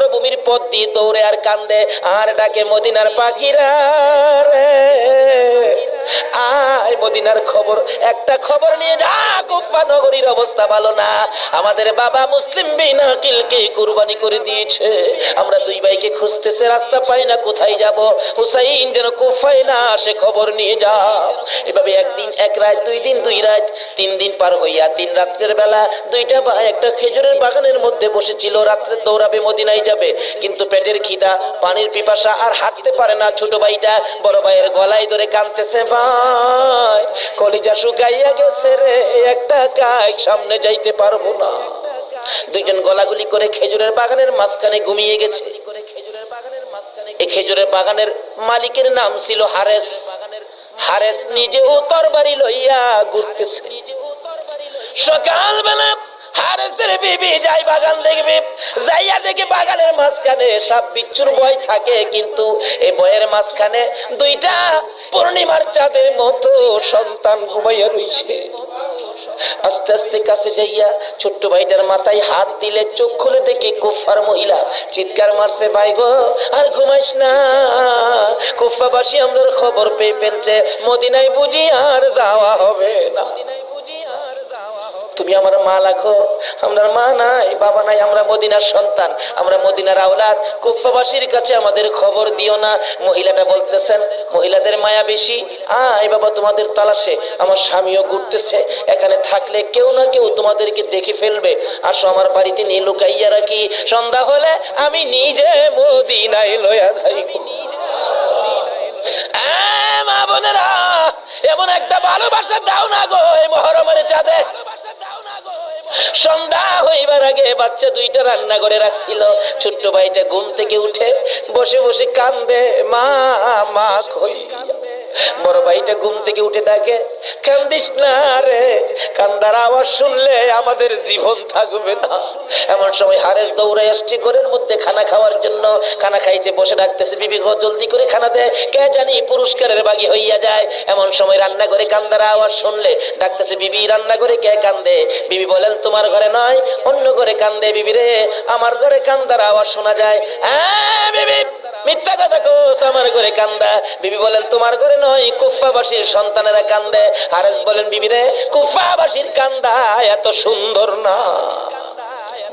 মরুভূমির পথ দিয়ে দৌড়ে আর কান্দে আর ডাকে মদিনার পাখিরা রে, আয় মদিনার খবর, একটা খবর নিয়ে যা, কুফা নগরীর অবস্থা ভালো না, আমাদের বাবা মুসলিম বিন আকিলকে কুরবানি করে দিয়েছে, আমরা দুই ভাইকে খুঁজতেছে, রাস্তা পাই না, কোথায় যাব, হুসাইন যেন কুফায় না আসে, খবর নিয়ে যা। এভাবে একদিন এক রাত, দুই দিন দুই রাত, 3 দিন পার হইয়া 3 রাতের বেলা দুইটা ভাই একটা খেজুরের বাগানের মধ্যে বসেছিল, রাত্রে দৌড়াবে মদিনায় যাবে, কিন্তু পেটের খিদা, পানির পিপাসা, আর হাঁটতে পারে না। ছোট ভাইটা বড় ভাইয়ের গলায় ধরে কাঁদতেছে, ভাই কলিজা শুকাইয়া গেছে রে, একটা কাজ সামনে যাইতে পারবো না। দুইজন গলাগুলি করে খেজুরের বাগানের মাঝখানে ঘুমিয়ে গেছে। এই খেজুরের বাগানের মালিকের নাম ছিল হারেস। হারেস নিজেও তরবারি লইয়া ঘুরতেছে। সকালবেলা হারেসের বিবি যাই বাগান দেখবে, যাইয়া দেখে বাগানের মাঝখানে সাপ বিচ্ছুর ভয় থাকে, কিন্তু এই ভয়ের মাঝখানে দুইটা পূর্ণিমার চাঁদের মতো সন্তান ঘুমাইয়া রইছে। আস্তে আস্তে কাছে যাইয়া ছোট্ট ভাইটার মাথায় হাত দিলে চোখ খুলে দেখি কুফার মহিলা, চিৎকার মারছে, ভাই গো আর ঘুমাইস না, কুফাবাসী আমাদের খবর পেয়ে ফেলছে, মদিনায় বুঝি আর যাওয়া হবে না, তুমি আমার মা লাখো, আমার মা নাই, বাবা নাই, আমরা মদিনার সন্তান, আমরা মদিনার আওলাদ, কুফাবাসীর কাছে আমাদের খবর দিও না। মহিলাটা বলতেছেন, মহিলাদের মায়া বেশি, আয় বাবা তোমাদের তালাশে, আমার স্বামীও ঘুরতেছে, এখানে থাকলে কেউ না কেউ তোমাদেরকে দেখে ফেলবে, আসো আমার বাড়িতে নিয়ে লুকাইয়া রাখি, সন্ধ্যা হলে আমি নিজে মদিনায় লইয়া যাইব। মা বোনেরা, এমন একটা ভালোবাসা দাও না গো এই মহরমের চাঁদে। সন্ধ্যা হইবার আগে বাচ্চা দুইটা রান্না করে রাখছিল, ছোট্ট ভাইটা ঘুম থেকে উঠে বসে বসে কান্দে, মা মা কই। বড় ভাইটা ঘুম থেকে উঠে ডাকে, কান্দিস না রে, কান্দার আওয়াজ শুনলে আমাদের জীবন থাকবে না। এমন সময় হারেস দৌড়ে আসছে ঘরের মধ্যে খানা খাওয়ার জন্য, খানা খাইতে বসে ডাকতেছে, বিবি গো জলদি করে খানা দে, কে জানি পুরস্কারের বাগি হইয়া যায়। এমন সময় রান্না করে কান্দার আওয়াজ শুনলে ডাকতেছে, বিবি রান্না করে কে কান্দে? বিবি বলেন, তোমার ঘরে নয়, অন্য ঘরে কান্দে। বিবি রে, আমার ঘরে কান্দার আওয়াজ শোনা যায়। বিবি মিথ্যা কথা কোস, আমার ঘরে কান্দা। বিবি বলেন, তোমার ঘরে নয়, কুফাবাসীর সন্তানেরা কান্দে। হারেস বলেন, বিবি রে, কুফাবাসীর কান্দা এত সুন্দর না।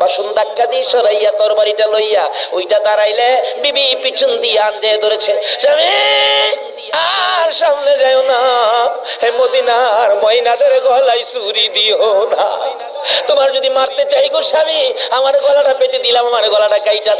বাসন ধাক্কা দিয়ে সরাইয়া তরবারিটা লইয়া ওইটা দাঁড়াইলে বিবি পিছন দিয়ে আঞ্জে ধরেছে, স্বামী আর সামনে যাও না, হে মদিনার ময়নাদের গলায় ছুরি দিও না, তোমার যদি মারতে চাই গো স্বামী, আমার গলাটা পেতে দিলাম, আমার গলাটা কাইটা দাও।